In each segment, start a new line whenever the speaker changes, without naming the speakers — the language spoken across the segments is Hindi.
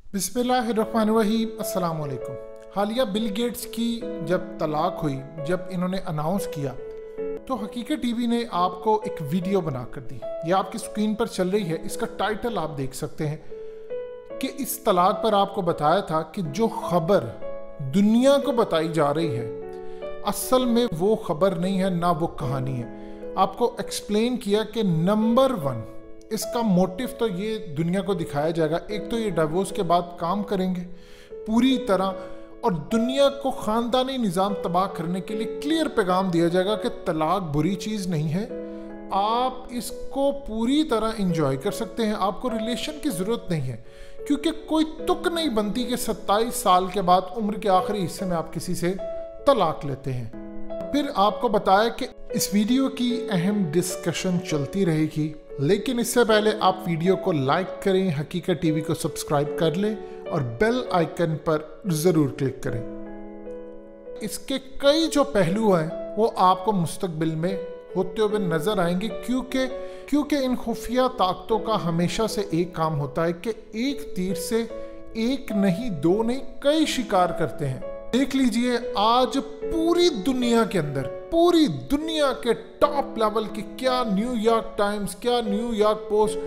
बिस्मिल्लाहिर्रहमानिर्रहीम, अस्सलाम वालेकुम। हालिया बिल गेट्स की जब तलाक हुई, जब इन्होंने अनाउंस किया तो हकीकत टीवी ने आपको एक वीडियो बना कर दी। ये आपकी स्क्रीन पर चल रही है। इसका टाइटल आप देख सकते हैं कि इस तलाक पर आपको बताया था कि जो खबर दुनिया को बताई जा रही है असल में वो खबर नहीं है, ना वो कहानी है। आपको एक्सप्लेन किया कि नंबर 1 इसका मोटिव तो ये दुनिया को दिखाया जाएगा। एक तो ये डिवोर्स के बाद काम करेंगे पूरी तरह और दुनिया को ख़ानदानी निज़ाम तबाह करने के लिए क्लियर पैगाम दिया जाएगा कि तलाक बुरी चीज़ नहीं है, आप इसको पूरी तरह इंजॉय कर सकते हैं, आपको रिलेशन की ज़रूरत नहीं है। क्योंकि कोई तुक नहीं बनती कि 27 साल के बाद उम्र के आखिरी हिस्से में आप किसी से तलाक लेते हैं। फिर आपको बताया कि इस वीडियो की अहम डिस्कशन चलती रहेगी, लेकिन इससे पहले आप वीडियो को लाइक करें, हकीकत टीवी को सब्सक्राइब कर लें और बेल आइकन पर ज़रूर क्लिक करें। इसके कई जो पहलू हैं वो आपको मुस्तकबिल में होते हुए नज़र आएंगे, क्योंकि इन खुफिया ताकतों का हमेशा से एक काम होता है कि एक तीर से एक नहीं, दो नहीं, कई शिकार करते हैं। देख लीजिए आज पूरी दुनिया के अंदर, पूरी दुनिया के टॉप लेवल की, क्या न्यूयॉर्क टाइम्स, क्या न्यूयॉर्क पोस्ट,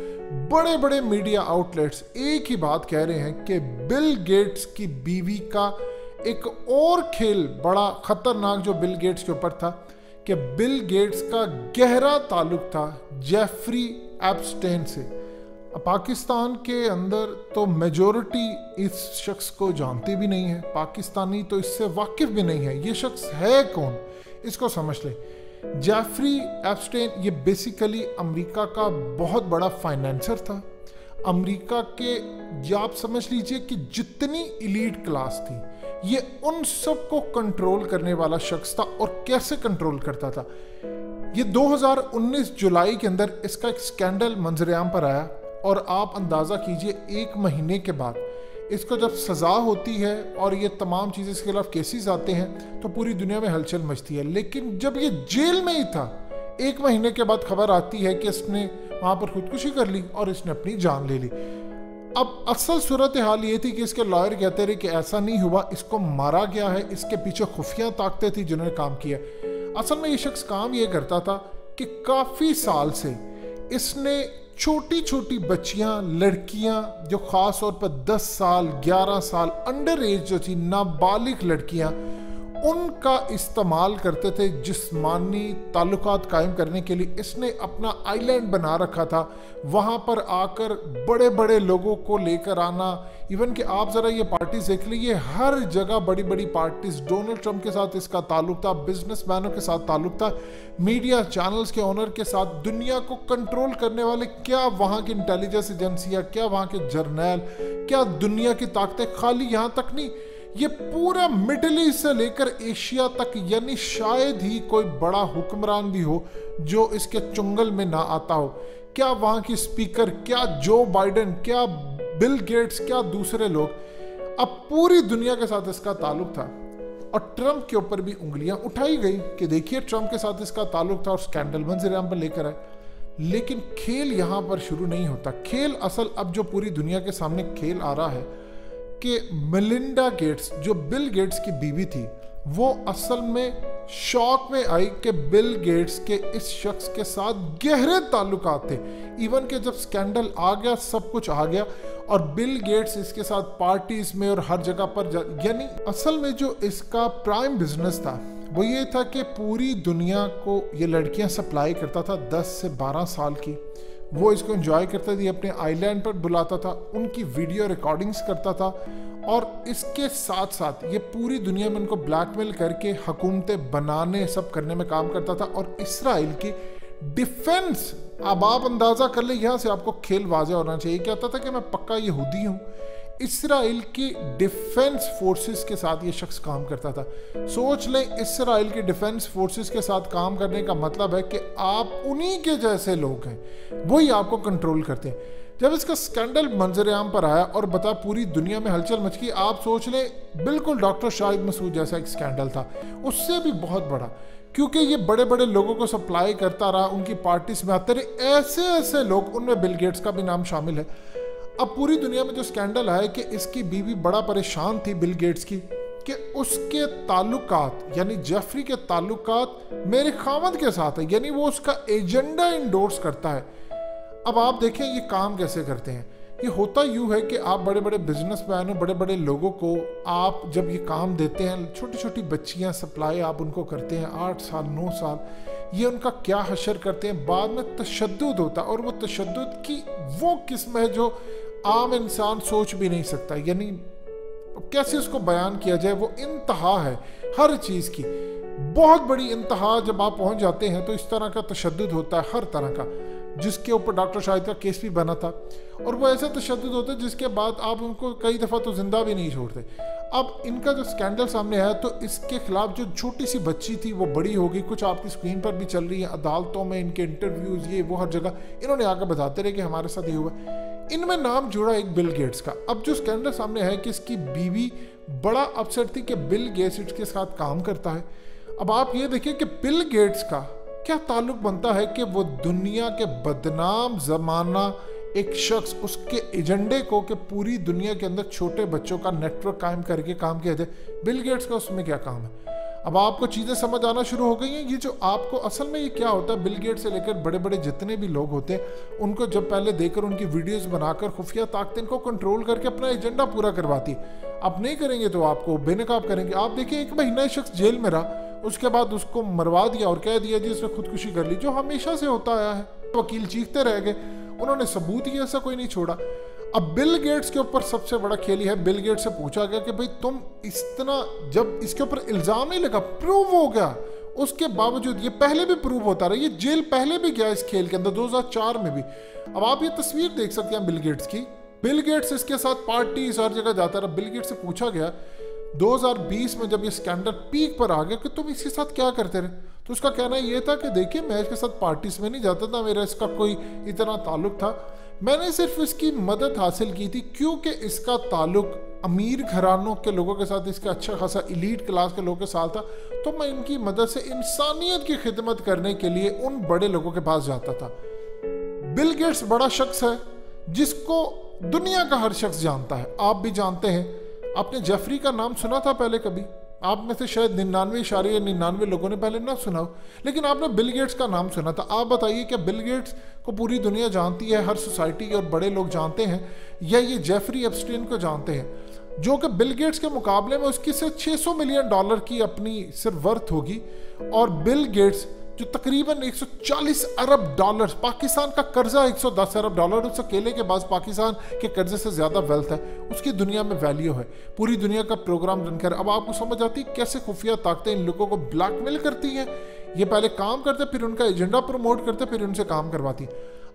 बड़े बड़े मीडिया आउटलेट्स एक ही बात कह रहे हैं कि बिल गेट्स की बीवी का एक और खेल बड़ा खतरनाक जो बिल गेट्स के ऊपर था कि बिल गेट्स का गहरा ताल्लुक था जेफरी एप्स्टेन से। पाकिस्तान के अंदर तो मेजॉरिटी इस शख्स को जानती भी नहीं है, पाकिस्तानी तो इससे वाकिफ भी नहीं है। ये शख्स है कौन, इसको समझ ले। जेफरी एप्स्टेन ये बेसिकली अमेरिका का बहुत बड़ा फाइनेंसर था। अमेरिका के, ये आप समझ लीजिए कि जितनी एलीट क्लास थी ये उन सब को कंट्रोल करने वाला शख्स था। और कैसे कंट्रोल करता था, ये 2019 जुलाई के अंदर इसका एक स्कैंडल मंजरेआम पर आया और आप अंदाज़ा कीजिए 1 महीने के बाद इसको जब सज़ा होती है और ये तमाम चीज़ें इसके खिलाफ केसेस आते हैं तो पूरी दुनिया में हलचल मचती है। लेकिन जब ये जेल में ही था 1 महीने के बाद खबर आती है कि इसने वहाँ पर खुदकुशी कर ली और इसने अपनी जान ले ली। अब असल सूरत हाल ये थी कि इसके लॉयर कहते रहे कि ऐसा नहीं हुआ, इसको मारा गया है, इसके पीछे खुफिया ताकतें थी जिन्होंने काम किया। असल में ये शख्स काम ये करता था कि काफ़ी साल से इसने छोटी छोटी बच्चियां, लड़कियां जो ख़ास तौर पर 10 साल 11 साल अंडर एज जो थी, नाबालिग लड़कियां, उनका इस्तेमाल करते थे जिस्मानी ताल्लुकात कायम करने के लिए। इसने अपना आइलैंड बना रखा था, वहाँ पर आकर बड़े बड़े लोगों को लेकर आना। इवन कि आप ज़रा ये पार्टीज देख लीजिए, हर जगह बड़ी बड़ी पार्टीज, डोनाल्ड ट्रंप के साथ इसका ताल्लुक था, बिजनेसमैनों के साथ ताल्लुक था, मीडिया चैनल्स के ओनर के साथ, दुनिया को कंट्रोल करने वाले, क्या वहाँ की इंटेलिजेंस एजेंसियाँ, क्या वहाँ के जर्नैल, क्या दुनिया की ताकतें। खाली यहाँ तक नहीं, ये पूरा मिडिल ईस्ट से लेकर एशिया तक, यानी शायद ही कोई बड़ा हुक्मरान भी हो जो इसके चुंगल में ना आता हो। क्या वहाँ की स्पीकर, क्या जो बाइडेन, क्या बिल गेट्स, क्या दूसरे लोग, अब पूरी दुनिया के साथ इसका ताल्लुक था। और ट्रंप के ऊपर भी उंगलियां उठाई गई कि देखिए ट्रंप के साथ इसका ताल्लुक था और स्कैंडल मंजरेआम पर लेकर आए। लेकिन खेल यहाँ पर शुरू नहीं होता। खेल असल अब जो पूरी दुनिया के सामने खेल आ रहा है कि मेलिंडा गेट्स जो बिल गेट्स की बीवी थी, वो असल में शॉक में आई कि बिल गेट्स के इस शख्स के साथ गहरे ताल्लुकात थे। इवन के जब स्कैंडल आ गया, सब कुछ आ गया और बिल गेट्स इसके साथ पार्टीज में और हर जगह पर यानी असल में जो इसका प्राइम बिजनेस था वो ये था कि पूरी दुनिया को ये लड़कियां सप्लाई करता था 10 से 12 साल की। वो इसको एंजॉय करता था, अपने आइलैंड पर बुलाता था, उनकी वीडियो रिकॉर्डिंग्स करता था और इसके साथ साथ ये पूरी दुनिया में उनको ब्लैकमेल करके हुकूमतें बनाने, सब करने में काम करता था। और इसराइल की डिफेंस, अब आप अंदाज़ा कर ले, यहाँ से आपको खेल वाज़ेह होना चाहिए। कहता था कि मैं पक्का यहूदी हूँ। इसराइल की डिफेंस फोर्सेस के साथ ये शख्स काम करता था। सोच लें, इसराइल की डिफेंस फोर्सेस के साथ काम करने का मतलब है कि आप उन्हीं के जैसे लोग हैं, वही आपको कंट्रोल करते हैं। जब इसका स्कैंडल मंजरेआम पर आया और बता पूरी दुनिया में हलचल मच गई, आप सोच लें बिल्कुल डॉक्टर शाहिद मसूद जैसा एक स्कैंडल था, उससे भी बहुत बड़ा, क्योंकि ये बड़े बड़े लोगों को सप्लाई करता रहा, उनकी पार्टीज में आते रहे ऐसे ऐसे लोग, उनमें बिल गेट्स का भी नाम शामिल है। अब पूरी दुनिया में जो स्कैंडल है कि इसकी बीवी बड़ा परेशान थी बिल गेट्स की कि उसके ताल्लुकात यानी जेफरी के ताल्लुकात मेरे खामद के साथ है, यानी वो उसका एजेंडा इंडोर्स करता है। अब आप देखें ये काम कैसे करते हैं। ये होता यूँ है कि आप बड़े बड़े बिजनेसमैन हो, बड़े बड़े लोगों को आप जब ये काम देते हैं, छोटी छोटी बच्चियां सप्लाई आप उनको करते हैं 8 साल 9 साल, ये उनका क्या हशर करते हैं, बाद में तशद्दुद होता है। और वो तशद्दुद की वो किस्म है जो आम इंसान सोच भी नहीं सकता, यानी कैसे उसको बयान किया जाए। वो इंतहा है हर चीज़ की, बहुत बड़ी इंतहा जब आप पहुंच जाते हैं तो इस तरह का तशद्दुद होता है हर तरह का, जिसके ऊपर डॉक्टर शाहिद का केस भी बना था। और वो ऐसा तशद्दुद होता है जिसके बाद आप उनको कई दफ़ा तो जिंदा भी नहीं छोड़ते। अब इनका जो स्कैंडल सामने आया तो इसके खिलाफ जो छोटी सी बच्ची थी वो बड़ी होगी, कुछ आपकी स्क्रीन पर भी चल रही है, अदालतों में इनके इंटरव्यूज़ ये वो हर जगह इन्होंने आकर बताते रहे कि हमारे साथ ये हुआ। इनमें नाम जुड़ा एक बिल गेट्स का। अब जो स्कैंडल सामने है कि इसकी बीवी बड़ा अपसेट थी कि बिल गेट्स इसके साथ काम करता है। अब आप ये देखिए कि बिल गेट्स का क्या ताल्लुक बनता है कि वो दुनिया के बदनाम जमाना एक शख्स उसके एजेंडे को कि पूरी दुनिया के अंदर छोटे बच्चों का नेटवर्क कायम करके काम किया जाए। बिल गेट्स का उसमें क्या काम है। अब आपको चीज़ें समझ आना शुरू हो गई हैं। ये जो आपको असल में ये क्या होता है, बिल गेट्स से लेकर बड़े बड़े जितने भी लोग होते हैं उनको जब पहले देकर उनकी वीडियोस बनाकर खुफिया ताकतें इनको कंट्रोल करके अपना एजेंडा पूरा करवाती। आप नहीं करेंगे तो आपको बेनकाब करेंगे। आप देखिए 1 महीना शख्स जेल में रहा, उसके बाद उसको मरवा दिया और कह दिया जी उसने खुदकुशी कर ली, जो हमेशा से होता आया है। वकील चीखते रह गए, उन्होंने सबूत ही ऐसा कोई नहीं छोड़ा। अब बिल गेट्स के ऊपर सबसे बड़ा खेल है, बिल गेट्स से पूछा गया कि भाई तुम इतना, जब इसके ऊपर इल्जाम नहीं लगा, प्रूव हो गया, उसके बावजूद ये पहले भी प्रूव होता रहा, ये जेल पहले भी गया इस खेल के अंदर 2004 में भी। अब आप ये तस्वीर देख सकते हैं बिल गेट्स की। बिल गेट्स इसके साथ पार्टी हर जगह जाता रहा। बिल गेट्स से पूछा गया 2020 में जब ये स्कैंडल पीक पर आ गया कि तुम इसके साथ क्या करते रहे, तो उसका कहना ये था कि देखिए मैं इसके साथ पार्टीज में नहीं जाता था, मेरा इसका कोई इतना ताल्लुक था, मैंने सिर्फ इसकी मदद हासिल की थी क्योंकि इसका ताल्लुक अमीर घरानों के लोगों के साथ, इसका अच्छा खासा इलीट क्लास के लोगों के साथ था, तो मैं इनकी मदद से इंसानियत की खिदमत करने के लिए उन बड़े लोगों के पास जाता था। बिल गेट्स बड़ा शख्स है जिसको दुनिया का हर शख्स जानता है, आप भी जानते हैं। आपने जेफरी का नाम सुना था पहले कभी? आप में से शायद 99.99 लोगों ने पहले ना सुना हो, लेकिन आपने बिल गेट्स का नाम सुना था। आप बताइए क्या बिल गेट्स को पूरी दुनिया जानती है, हर सोसाइटी के और बड़े लोग जानते हैं, या ये जेफरी एप्स्टीन को जानते हैं, जो कि बिल गेट्स के मुकाबले में उसकी सिर्फ $600 मिलियन की अपनी सिर्फ वर्थ होगी, और बिल गेट्स जो तकरीबन $140 अरब, पाकिस्तान का कर्जा $110 अरब, उस अकेले के पास पाकिस्तान के कर्जे से ज़्यादा वेल्थ है, उसकी दुनिया में वैल्यू है, पूरी दुनिया का प्रोग्राम रन कर। अब आपको समझ आती कैसे खुफिया ताकतें इन लोगों को ब्लैकमेल करती हैं। ये पहले काम करते, फिर उनका एजेंडा प्रमोट करते, फिर उनसे काम करवाती।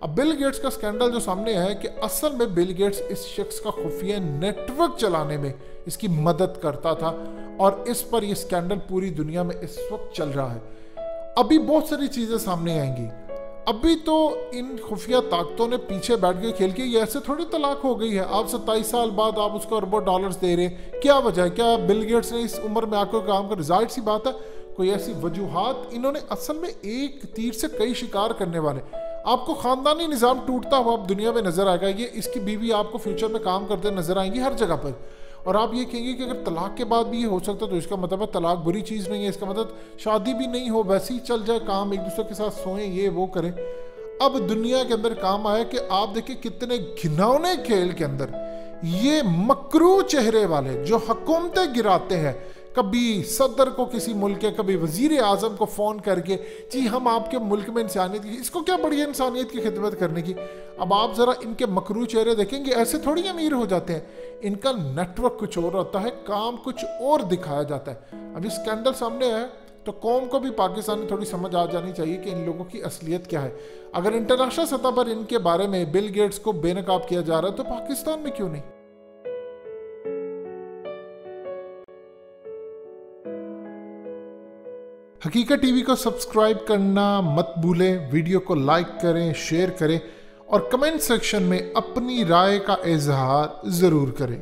अब बिल गेट्स का स्कैंडल जो सामने है कि असल में बिल गेट्स इस शख्स का खुफिया नेटवर्क चलाने में इसकी मदद करता था, और इस पर यह स्कैंडल पूरी दुनिया में इस वक्त चल रहा है। अभी बहुत सारी चीज़ें सामने आएंगी। अभी तो इन खुफिया ताकतों ने पीछे बैठ के खेल के ये ऐसे थोड़ी तलाक हो गई है। आप 27 साल बाद आप उसको अरबों डॉलर्स दे रहे, क्या वजह है? क्या बिल गेट्स ने इस उम्र में आकर काम कर? जाहिर सी बात है कोई ऐसी वजूहात, इन्होंने असल में एक तीर से कई शिकार करने वाले। आपको खानदानी निज़ाम टूटता हुआ अब दुनिया में नजर आएगा। ये इसकी बीवी आपको फ्यूचर में काम करते नजर आएंगी हर जगह पर, और आप ये कहेंगे कि अगर तलाक के बाद भी ये हो सकता तो इसका मतलब है तलाक बुरी चीज़ नहीं है, इसका मतलब शादी भी नहीं हो, वैसे ही चल जाए काम, एक दूसरे के साथ सोएं, ये वो करें। अब दुनिया के अंदर काम आया कि आप देखिए कितने घिनौने खेल के अंदर ये मकरू चेहरे वाले जो हुकूमतें गिराते हैं, कभी सदर को किसी मुल्क के, कभी वजीर आजम को फ़ोन करके जी हम आपके मुल्क में इंसानियत की, इसको क्या बढ़िया इंसानियत की खिदमत करने की। अब आप ज़रा इनके मकरू चेहरे देखेंगे, ऐसे थोड़ी अमीर हो जाते हैं। इनका नेटवर्क कुछ और होता है, काम कुछ और दिखाया जाता है। अब ये स्कैंडल सामने है तो कौम को भी पाकिस्तान में थोड़ी समझ आ जानी चाहिए कि इन लोगों की असलियत क्या है। अगर इंटरनेशनल सतह पर इनके बारे में बिल गेट्स को बेनकाब किया जा रहा है तो पाकिस्तान में क्यों नहीं। हकीकत टीवी को सब्सक्राइब करना मत भूलें, वीडियो को लाइक करें, शेयर करें और कमेंट सेक्शन में अपनी राय का इजहार ज़रूर करें।